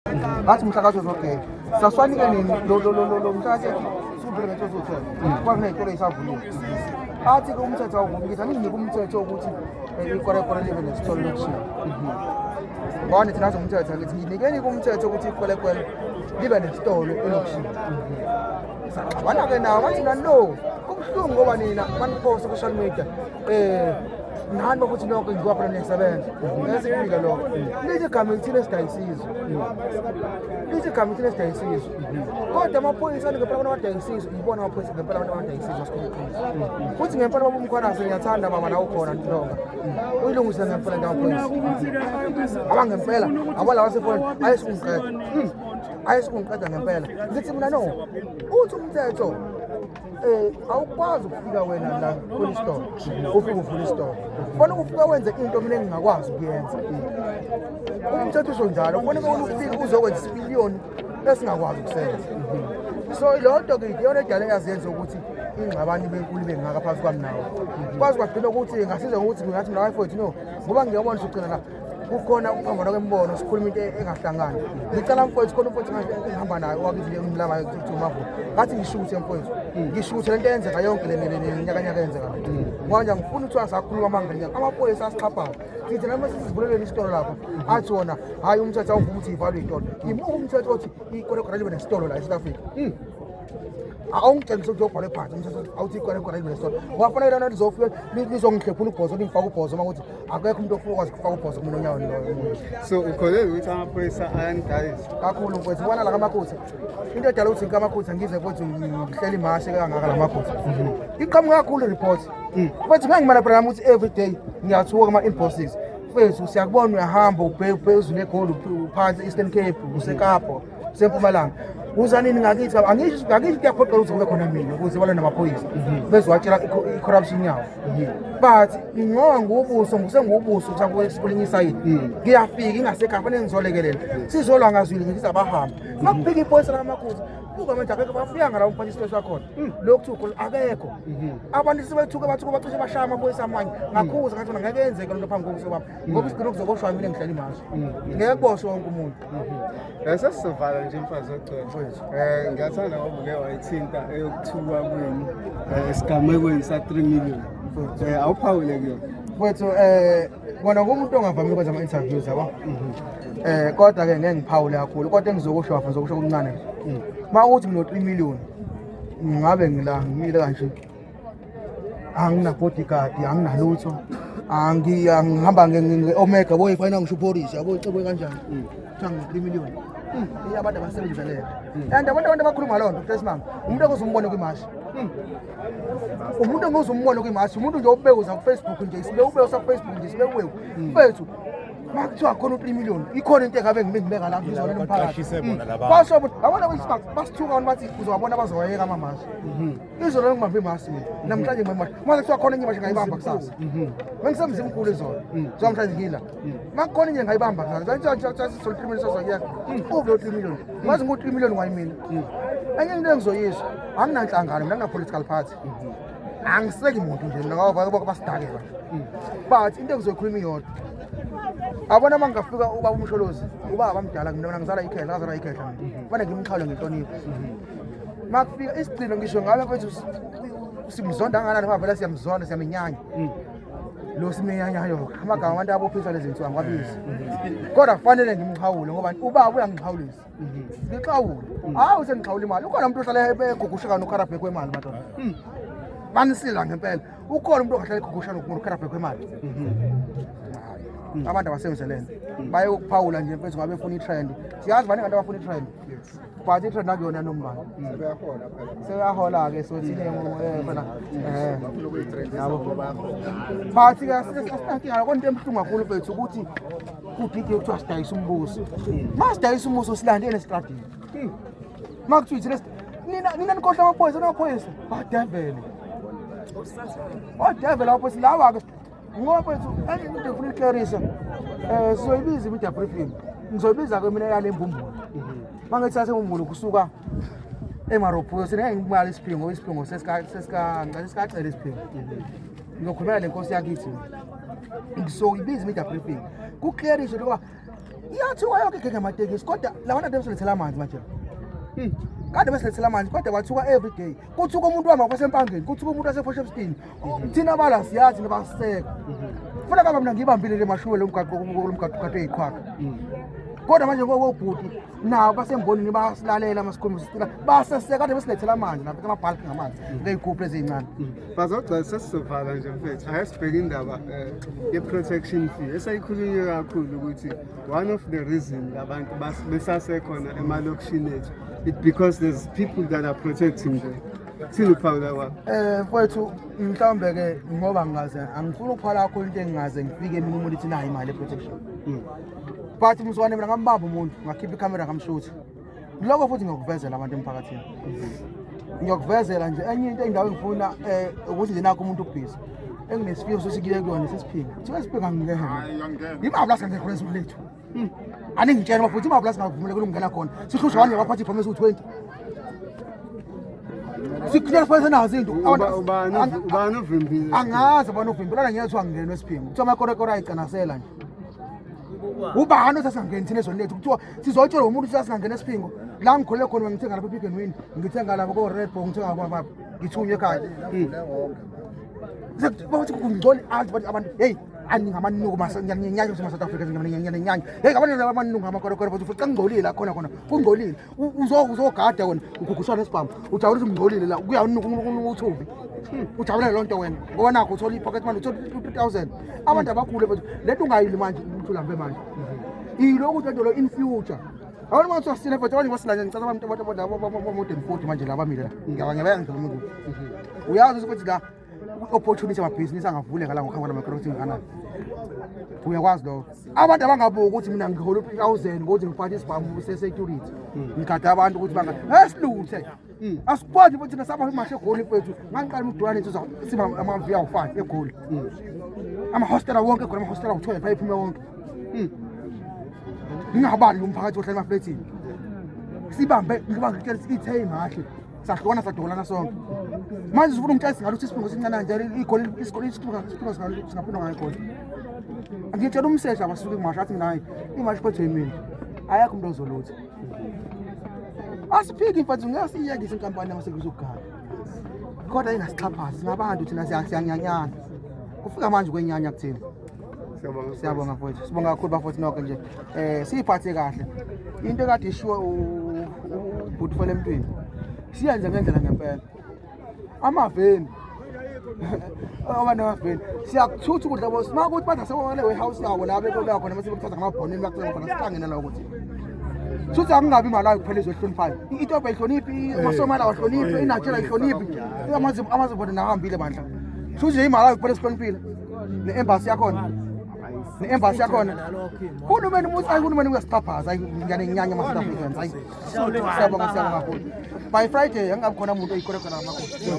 ngathi umhlaka okay saswanike nini lo mthathe subhele ngento zothe kwakuneyitolo esavuliwe athi ke umthetho awuvumikisa nginika umthetho ukuthi ikole libe nesitolo lokushila ngone thina umthetho ngithi nginikeni umthetho ukuthi ikole libe nesitolo lokushila saxabana ke nawo bathi no kubuhlungu ngoba nina manipost ku-social media nani bakuthi lokho ngiwapha nesebenza ngesifika lokho lithi igama elithile esidayisizwe kodwa amaphoyisa ngempela abantu abadayisizwe ibona amaphoyisa ngempela abantu abadayisizwe asikhulukhulu futhi ngempela baba umkhwanazi ngiyathanda mama nawe ukhona ntonga uyilungise ngempela ngamaphoyisa abangempela abala wasefoni ayesungiqeda ngempela ngithi mina no uthi umthetho awukwazi ukufika wena la kule store ufike uvule store ufuna ukufika wenze into mina engingakwazi ukuyenza umthetho usho njalo ufuna ufike uzokwenza isipiliyoni esingakwazi ukusenza so lonto ke iyona edala yaziyenza ukuthi ingxabano benkulu bengaka phansi kwami nawo kwazi kwagcina ukuthi ngasiza ukuthi ngathi mina wayefowethu no ngoba ngiyabona ugcina la kukhona ukuphambana kwembono sikhuluma into engahlangani ngicela mfowethu khona mfowethu ngihamba nayo wakithi umlama kuThumavu ngathi ngishuthe mfowethu ngishuthe lento eyenzeka yonke le nyakanyaka yenzeka manje ngifuna ukuthi asakhuluma manganyaka amaphoyisa asixhaphayo sithi nami sisivuleleni isitolo lapha athi wona hayi umthetho awuvuma ukuthi ivalwe itolo imuka umthetho othi ikole libe nesitolo la eSouth Africa awungicela ukubhala phansi umthetho awuthi ikole libe nesitolo wafanele lana lizofika lizongihlephula ubhozo lingifaka ubhozo ukuthi akekho umuntu ofuna ukwazi ukufaka ubhozo kumina onyaweni lo so ukholelwa ukuthi amaphoyisa ayandayisa kakhulu mfowethu ubona la kamakhosi into edala ukuthi kamakhosi ngize mfowethu ngihleli imashi kangaka la makhosi iqhamuka kakhulu report mfowethu ngangimana phela ukuthi every day ngiyathuka kuma inboxes mfowethu siyakubona uyahamba ubhezulu eGoli uphansi Eastern Cape useKapa useMpumalanga uzanini ngakithi angisho kuyaphoqa ukuthi kube khona mina ukuze bala namaphoyisa bezwatshela icorruption yawo but ngoba ngubuso ngusengubuso kusakulinye isayidi ngiyafika ingasekhaya fanele ngizolekelela sizolwa ngazwili ngithi abahamba ngakubhika iphoyisa lamakhosi buka manje akekho bafika ngala umphathi isipesi wakhona lokhu akekho abantu sebethuka bathuka bacishe bashaya amaphoyisa amanye ngakhuza ngathi ngeke yenzeke lento phambi kokuso baba ngoba isigcino kuzoboshwa mina ngihlela imashi ngeke kuboshwe wonke umuntu sesivala nje mfazi ogcwele ngiyathanda ngoba uke wayithinta eyokuthuka kwenu esigamekweni sa3 million awuphawule kuyona mfowethu bona ngumuntu ongavamile ukwenza ama-interviews yabo kodwa ke ngeke ngiphawule kakhulu kodwa engizokusho wafa ngizokusho okuncane uma uthi ngino3 million ngabe ngimile kanje angina bodyguard anginalutho ngihamba nge-Omega boyifana ngisho police yabo icebo kanjani ngithanga 3 million abantu abasebenza lento and abantu abakhuluma lonto Christmas umuntu okuzombona kwimashi umuntu engizombona kwimashi umuntu nje ubekuza ku Facebook nje sibe ubekuza ku Facebook nje sibe kuwe mfethu makuthiwa khona u3 million ikhona into engabe ngibeka la ngizona nomphakathi basho abona kwisibak basithuka abantu bathi uzobabona bazoyeka amamashi izolo ngibambe imashi namhlanje ngibambe manje kuthiwa khona enye imashi ngayibamba kusasa ngisemzimba umkhulu izolo namhlanje ngila makukhona enye ngayibamba kusasa nje 3 million sazoyeka uve 3 million ngazi ngo3 million wayimina enye into engizoyisho anginanhlangano mina ngina-political party angiseki muntu nje mina ngoba basidakela but into engizoyikhuluma iyodwa abona mangafika ubaba umsholozi ubaba bamdala mina ngizala ikhehla ngazala ikhehla mina ngimxhawule ngenhlonipho makufika isigcino ngisho ngabe mfethu simzonda ngana ngoba vele siyamzonda siyaminyanya lo simenyanyayo amagama abantu abophisa lezi zinto angwabizi kodwa kufanele ngimxhawule ngoba ubaba uyangixhawulisa ngixhawule hawu sengixhawula imali ukhona umuntu ohlala egugushaka noKarabhe kwemali madodana banisila ngempela ukhona umuntu ohlala egugushaka noKarabhe kwemali abantu abasebenza lento baye ukuphawula nje mfethu ngabe ufuna itrend siyazi bani abantu abafuna itrend but itrend nakuyona nombani seyahola ke so thine phela bafuna ukuyitrend yabo but ke konke emhlungu kakhulu mfethu ukuthi kudike ukuthi asidayisa umbuso masidayisa umbuso silande nesitradini makuthithi nina nikhohla amaphoyisa badevele amaphoyisa lawa ke ngoba mfethu into efuna ukuklarisa sizoyibiza i-media briefing ngizoyibiza ke mina yale mbumbulu mangithathe umbumbulu kusuka eMaropho sine ngimali isiphingo sesikacela isiphingo ngizokhulumela le nkosi yakithi ngizoyibiza i-media briefing kuklerishe ukuba iyathuka yonke igenge amatekisi kodwa labantu ade besilethela amanzi manje kade besilethela amanzi kodwa bathuka every day kuthuka umuntu wama kwasempangeni kuthuka umuntu waseForshepstone thina bala siyazi nabaseka funa kaba mina ngibambile le mashuwe lomgaqo eyiqhwaqa kodwa manje wobhuti nawo basembonini basilalela masikhuluma sicela baseseka kade besilethela amanzi lapha amabhalki ngamanzi ngeyigubhu ezincane bazogcina sesizovala nje mfethu ayasibheka indaba ye-protection fee esayikhulunywe kakhulu ukuthi one of the reason abantu besasekhona emalokishini ethu it because there's people that are protecting them thina uphawula kwakho mfowethu mhlawumbe ke ngoba ngingaze angifuni ukuphala kakhulu into engingaze ngifike emini umuntu ithi nayo imali ye-protection but mswane mina ngambamba umuntu ngakhipha ikhamera ngamshuthi lokho futhi ngiyokuvezela abantu emphakathini ngiyokuvezela nje enye into endawo engifuna ukuthi nje nakho umuntu ubhizi enginesifiso sosikile kuyona sesiphinga thiwe siphinga ngingene imablasi ngekho leso lethu aningitshela bafuthi imablasi ngavumela ukungena khona sihlushwa wanje baphathi promise u20 sikule fayisa nazo into ubani uvimbile angazi ubani uvimbile la ngiyethu angene esiphinga kuthiwa amakorekora ayicanasela nje ubani osasangena thina ezonethu kuthiwa sizoyitshela umuntu ukuthi sasingangena esiphingo la ngikhole khona ngithenga lapha ePick n Win ngithenga lapha ko Red Bull ngithenga kwa ngithunywe ekhaya bathi kungcoli abantu hey aningamanuku masanyanya South Africa ngiyanyanya hey abantu amanuku amakorekore bathi futhi ngingcolile khona kungcolile uzogada wena ugugushana esibhamu ujawula ukuthi ngingcolile la kuyanuka uthubi ujabulele lonto wena ngoba nakho uthola ipocket money uthola 2000 abantu abakhulu bethu lento ungayili manje umthulambe manje yilo ukuthi lento lo in future awona manje sasina futhi abantu basilanya ngicela abantu modern 40 manje la bamile la ngiyabangela ngizama ukuthi uyazi ukuthi la opportunity amabhizinisi angavuleka la ngokuhamba nama-marketing kanani uyakwazi lo abantu abangabuki ukuthi mina ngihola 3000 ngokuthi ngiphathe isibhamu se-security ngigada abantu ukuthi esiluthe asikwazi ukuthi thina saba imashe egoli mfethu ngangiqala umdurane siba amavi awu-5 egoli amahostela wonke khona amahostela awu-12 ayiphuma wonke ngingabali umphakathi ohlala emafletini sibambe ngiba ngitshela ithe imahle sahlukana sadolana sonke manje sifuna umtshela singaluthi isiphingo sincane njalo igoli singaphindwa ngayo igoli angitshela umsesha abasuke kumasha athi nayi imashi phethwe yimina ayakho umuntu ozolutha asiphiki mfethu ngiyasiyekisa inkampani yamasekuzokugaga kodwa ingasixhaphazi singabantu thina siyanyanyana kufika manje kwenyanya kuthina siyabonga mfethu sibonga kakhulu bafowethu nonke nje siyiphathe kahle into ekade ishiwe ubhutufele emntwini siyenze ngendlela ngempela amaveni abantu amaveni siyakuthutha ukudla bo sima ukuthi bathi asebona warehouse yabo la bekho khona mase bekuthatha ngamabhonini bakucela khona sihlangene la ukuthi suthi akungabi imali kuphela ezohloniphayo iToba ihloniphi amasomala wahloniphi iNigeria ihloniphi amazibona nahambile bandla suthi imali kuphela esihloniphile ne-embassy yakhona uhulumeni umuthi ayihulumeni uyasixhaphaza ngiyanenyanya ama-South Africans hayi siyabonga kakhulu by Friday angabi khona umuntu oyikhole khona amakhosi